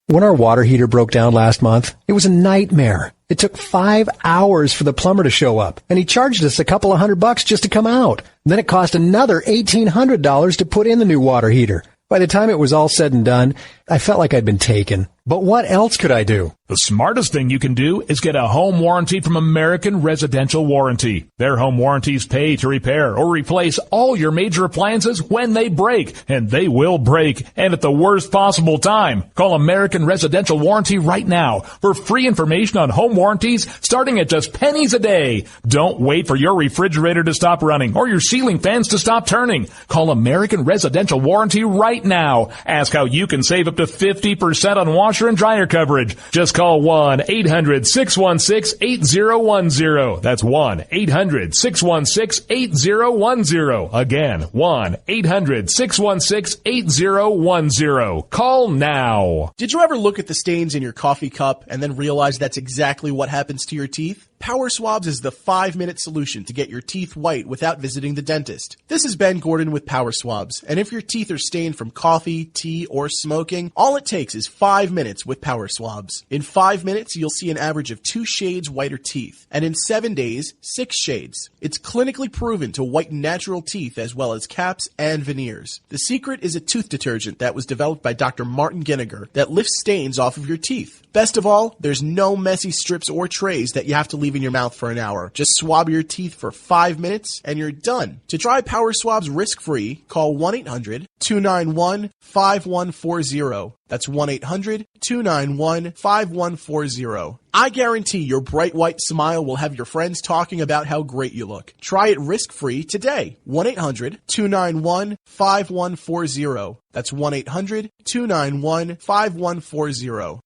When our water heater broke down last month, it was a nightmare. It took 5 hours for the plumber to show up, and he charged us a couple of $100 just to come out. And then it cost another $1,800 to put in the new water heater. By the time it was all said and done, I felt like I'd been taken. But what else could I do? The smartest thing you can do is get a home warranty from American Residential Warranty. Their home warranties pay to repair or replace all your major appliances when they break, and they will break, and at the worst possible time. Call American Residential Warranty right now for free information on home warranties starting at just pennies a day. Don't wait for your refrigerator to stop running or your ceiling fans to stop turning. Call American Residential Warranty right now. Ask how you can save up to 50% on washer and dryer coverage. Just call 1-800-616-8010. That's 1-800-616-8010. Again, 1-800-616-8010. Call now. Did you ever look at the stains in your coffee cup and then realize that's exactly what happens to your teeth? Power Swabs is the 5-minute solution to get your teeth white without visiting the dentist. This is Ben Gordon with Power Swabs, and if your teeth are stained from coffee, tea, or smoking, all it takes is 5 minutes with Power Swabs. In 5 minutes, you'll see an average of 2 shades whiter teeth, and in 7 days, 6 shades. It's clinically proven to whiten natural teeth as well as caps and veneers. The secret is a tooth detergent that was developed by Dr. Martin Ginniger that lifts stains off of your teeth. Best of all, there's no messy strips or trays that you have to leave in your mouth for an hour. Just swab your teeth for 5 minutes and you're done. To try Power Swabs risk-free, call 1-800-291-5140. That's 1-800-291-5140. I guarantee your bright white smile will have your friends talking about how great you look. Try it risk-free today. 1-800-291-5140. That's 1-800-291-5140.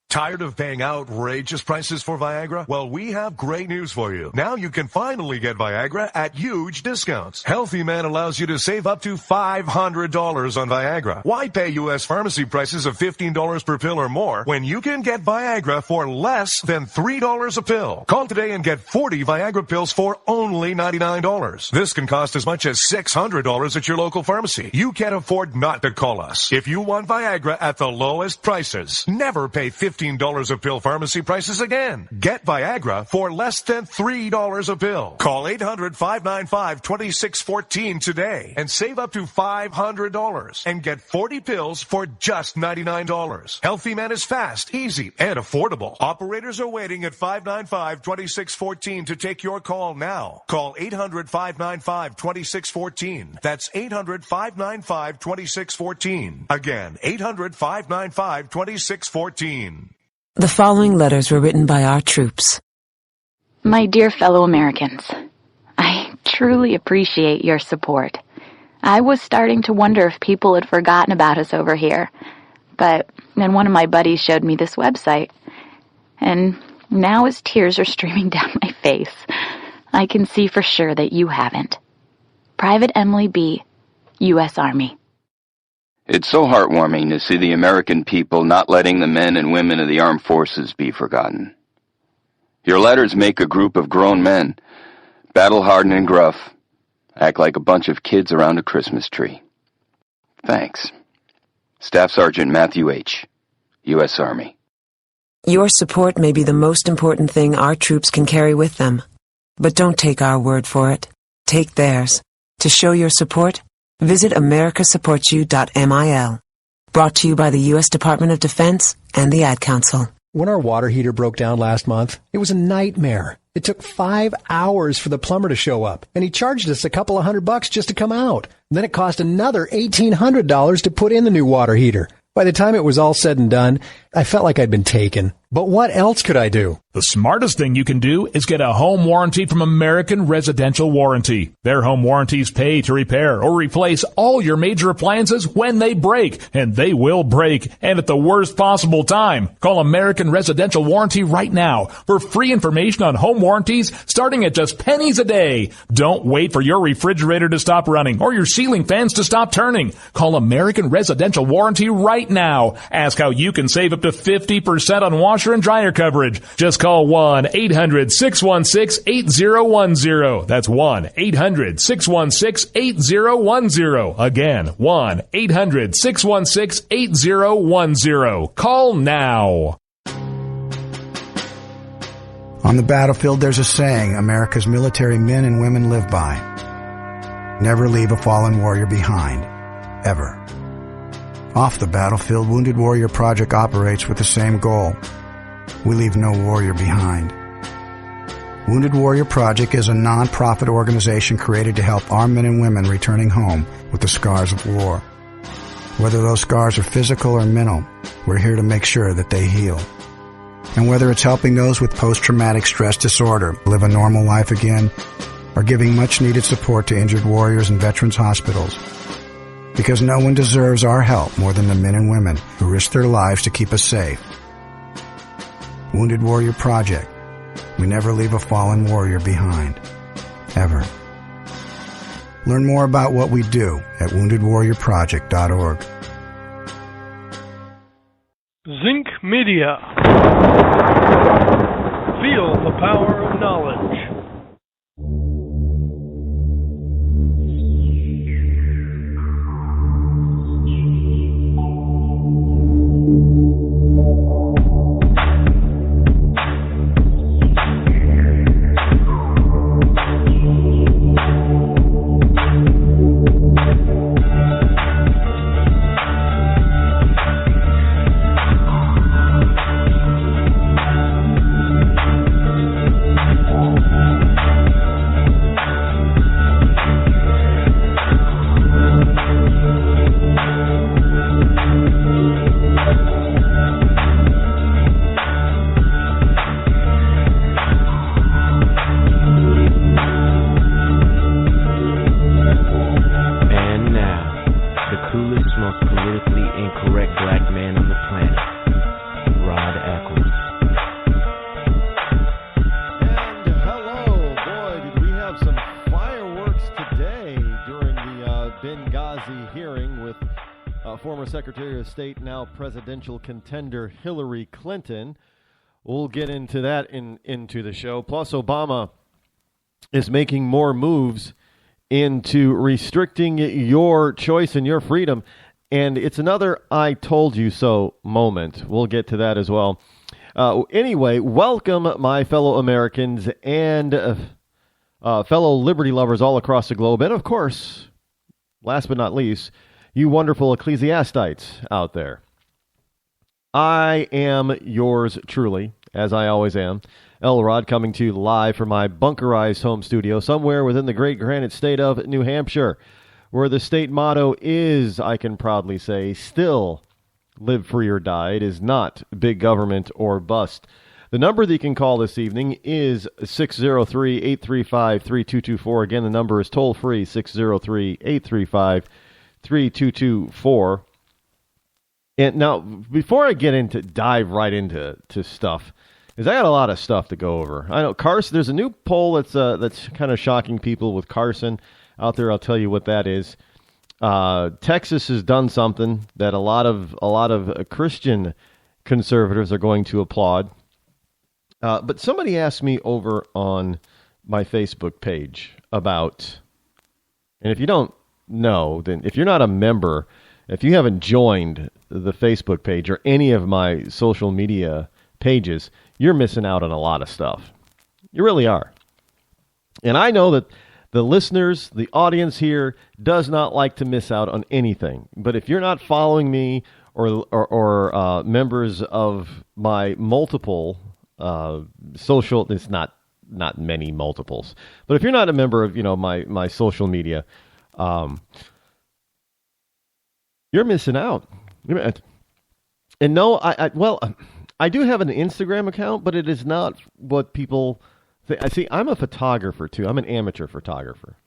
Tired of paying outrageous prices for Viagra? Well, we have great news for you. Now you can finally get Viagra at huge discounts. Healthy Man allows you to save up to $500 on Viagra. Why pay U.S. pharmacy prices of $15 per pill or more when you can get Viagra for less than $3 a pill? Call today and get 40 Viagra pills for only $99. This can cost as much as $600 at your local pharmacy. You can't afford not to call us. If you want Viagra at the lowest prices, never pay $15 a pill pharmacy prices again. Get Viagra for less than $3 a pill. Call 800-595-2614 today and save up to $500 and get 40 pills for just $99. Healthy Man is fast, easy, and affordable. Operators are waiting at 595-2614 to take your call now. Call 800-595-2614. That's 800-595-2614. Again, 800-595-2614. The following letters were written by our troops. My dear fellow Americans, I truly appreciate your support. I was starting to wonder if people had forgotten about us over here, but then one of my buddies showed me this website, and now as tears are streaming down my face, I can see for sure that you haven't. Private Emily B., U.S. Army. It's so heartwarming to see the American people not letting the men and women of the armed forces be forgotten. Your letters make a group of grown men, battle-hardened and gruff, act like a bunch of kids around a Christmas tree. Thanks. Staff Sergeant Matthew H., U.S. Army. Your support may be the most important thing our troops can carry with them. But don't take our word for it. Take theirs. To show your support, visit americasupportsyou.mil. Brought to you by the U.S. Department of Defense and the Ad Council. When our water heater broke down last month, it was a nightmare. It took 5 hours for the plumber to show up, and he charged us a couple of $100 just to come out. And then it cost another $1,800 to put in the new water heater. By the time it was all said and done, I felt like I'd been taken. But what else could I do? The smartest thing you can do is get a home warranty from American Residential Warranty. Their home warranties pay to repair or replace all your major appliances when they break, and they will break, and at the worst possible time. Call American Residential Warranty right now for free information on home warranties starting at just pennies a day. Don't wait for your refrigerator to stop running or your ceiling fans to stop turning. Call American Residential Warranty right now. Ask how you can save up to to 50% on washer and dryer coverage. Just call 1-800-616-8010. That's 1-800-616-8010. Again, 1-800-616-8010. Call now. On the battlefield, there's a saying America's military men and women live by. Never leave a fallen warrior behind. Ever. Off the battlefield, Wounded Warrior Project operates with the same goal. We leave no warrior behind. Wounded Warrior Project is a non-profit organization created to help our men and women returning home with the scars of war. Whether those scars are physical or mental, we're here to make sure that they heal. And whether it's helping those with post-traumatic stress disorder live a normal life again, or giving much-needed support to injured warriors in veterans' hospitals. Because no one deserves our help more than the men and women who risk their lives to keep us safe. Wounded Warrior Project. We never leave a fallen warrior behind. Ever. Learn more about what we do at woundedwarriorproject.org. Zinc Media. Feel the power of knowledge. Secretary of State, now presidential contender Hillary Clinton. We'll get into that into the show. Plus, Obama is making more moves into restricting your choice and your freedom. And it's another I told you so moment. We'll get to that as well. Anyway, welcome, my fellow Americans and fellow liberty lovers all across the globe. And, of course, last but not least, you wonderful ecclesiastites out there. I am yours truly, as I always am, Rod, coming to you live from my bunkerized home studio somewhere within the great granite state of New Hampshire, where the state motto is, I can proudly say, still live free or die. It is not big government or bust. The number that you can call this evening is 603-835-3224. Again, the number is toll-free, 603-835-3224. 3224. And now, before I dive right into stuff, because I got a lot of stuff to go over. I know Carson. There's a new poll that's kind of shocking people with Carson out there. I'll tell you what that is. Texas has done something that a lot of Christian conservatives are going to applaud. But somebody asked me over on my Facebook page about, and if you don't know, then if you're not a member, if you haven't joined the Facebook page or any of my social media pages, you're missing out on a lot of stuff. You really are. And I know that the listeners, the audience here, does not like to miss out on anything. But if you're not following me or members of my multiple social, it's not many multiples, but if you're not a member of my social media, you're missing out. And no, I do have an Instagram account, but it is not what people think. I see. I'm a photographer too. I'm an amateur photographer,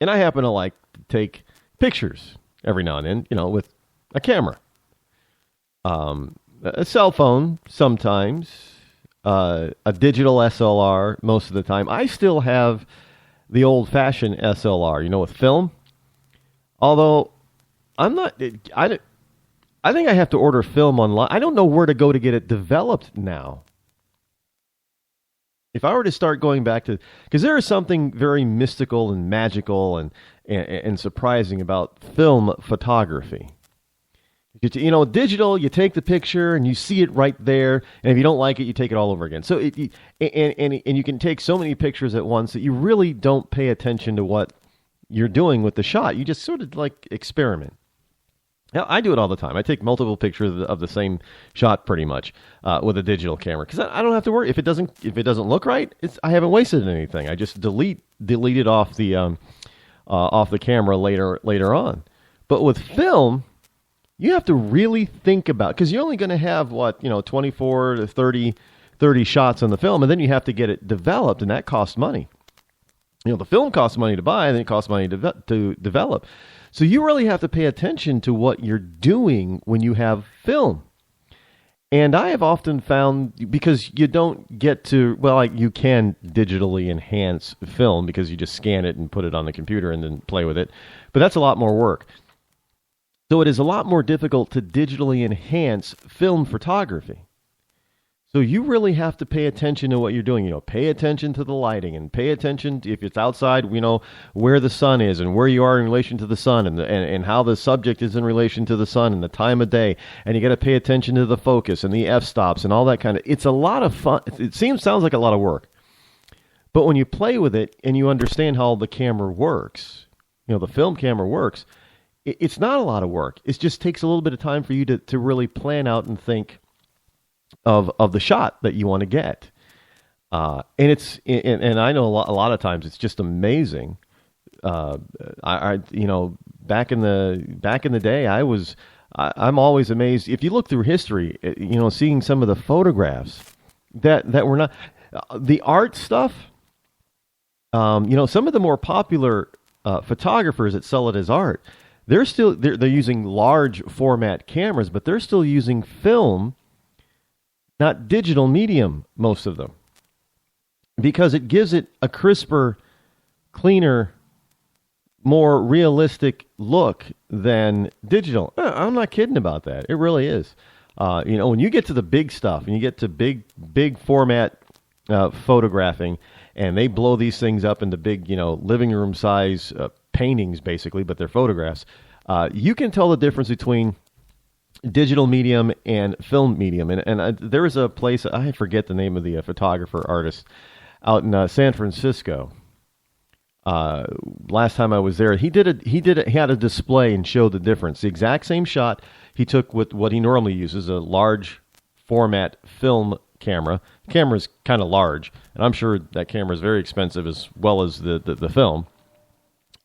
and I happen to like to take pictures every now and then, with a camera, a cell phone sometimes, a digital SLR most of the time. I still have the old-fashioned SLR, with film. Although I'm not, I think I have to order film online. I don't know where to go to get it developed now. If I were to start going back to, because there is something very mystical and magical and surprising about film photography. You know, digital, you take the picture and you see it right there, and if you don't like it, you take it all over again. So and you can take so many pictures at once that you really don't pay attention to what you're doing with the shot. You just sort of like experiment. Now, I do it all the time. I take multiple pictures of the same shot pretty much with a digital camera because I don't have to worry if it doesn't look right. I haven't wasted anything. I just delete it off the camera later on. But with film, you have to really think about, because you're only going to have 24 to 30 shots on the film, and then you have to get it developed, and that costs money. You know, the film costs money to buy, and then it costs money to develop. So you really have to pay attention to what you're doing when you have film. And I have often found, because you don't get to, you can digitally enhance film because you just scan it and put it on the computer and then play with it. But that's a lot more work. So it is a lot more difficult to digitally enhance film photography. So you really have to pay attention to what you're doing. You know, pay attention to the lighting and pay attention to, if it's outside, where the sun is and where you are in relation to the sun and how the subject is in relation to the sun and the time of day. And you got to pay attention to the focus and the f-stops and all that kind of. It's a lot of fun. It sounds like a lot of work. But when you play with it and you understand how the camera works, the film camera works, it's not a lot of work. It just takes a little bit of time for you to really plan out and think of the shot that you want to get. And I know a lot of times it's just amazing. Back in the day, I'm always amazed. If you look through history, seeing some of the photographs that were not the art stuff. Some of the more popular photographers that sell it as art, they're using large format cameras, but they're still using film, not digital medium, most of them, because it gives it a crisper, cleaner, more realistic look than digital. I'm not kidding about that. It really is. When you get to the big stuff and you get to big format photographing, and they blow these things up into big, living room size paintings, basically, but they're photographs. You can tell the difference between digital medium and film medium. And there was a place, I forget the name of the photographer artist, out in San Francisco. Last time I was there, he had a display and showed the difference. The exact same shot he took with what he normally uses, a large format film camera. The camera's kind of large, and I'm sure that camera is very expensive as well as the film.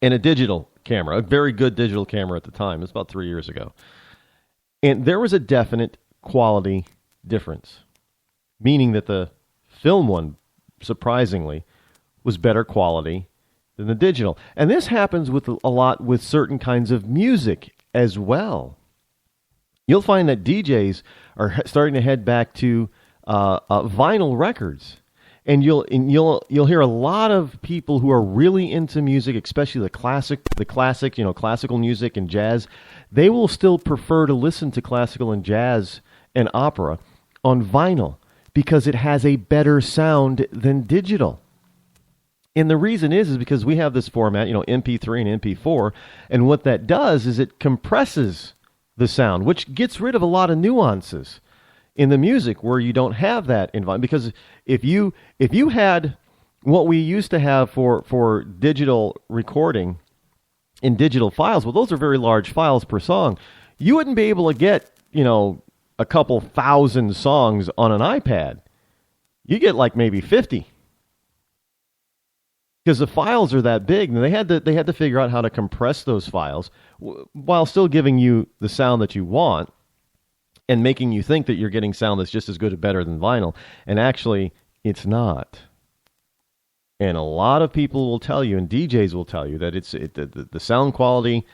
And a digital camera, a very good digital camera at the time. It was about 3 years ago. And there was a definite quality difference, meaning that the film one, surprisingly, was better quality than the digital. And this happens with a lot with certain kinds of music as well. You'll find that DJs are starting to head back to vinyl records. And you'll hear a lot of people who are really into music, especially the classical music and jazz. They will still prefer to listen to classical and jazz and opera on vinyl because it has a better sound than digital. And the reason is because we have this format, MP3 and MP4, and what that does is it compresses the sound, which gets rid of a lot of nuances in the music where you don't have that environment. Because if you had what we used to have for digital recording in digital files, well, those are very large files per song. You wouldn't be able to get, a couple thousand songs on an iPad. You get like maybe 50. Because the files are that big, and they had to figure out how to compress those files while still giving you the sound that you want, and making you think that you're getting sound that's just as good or better than vinyl. And actually, it's not. And a lot of people will tell you, and DJs will tell you, that the sound quality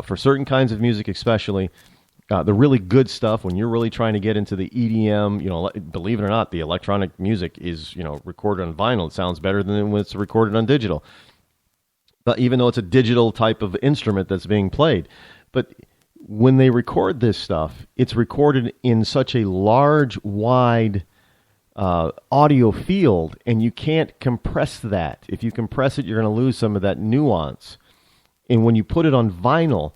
for certain kinds of music especially, the really good stuff, when you're really trying to get into the EDM, believe it or not, the electronic music is, recorded on vinyl. It sounds better than when it's recorded on digital. But even though it's a digital type of instrument that's being played. But when they record this stuff, it's recorded in such a large, wide audio field, and you can't compress that. If you compress it, you're going to lose some of that nuance. And when you put it on vinyl,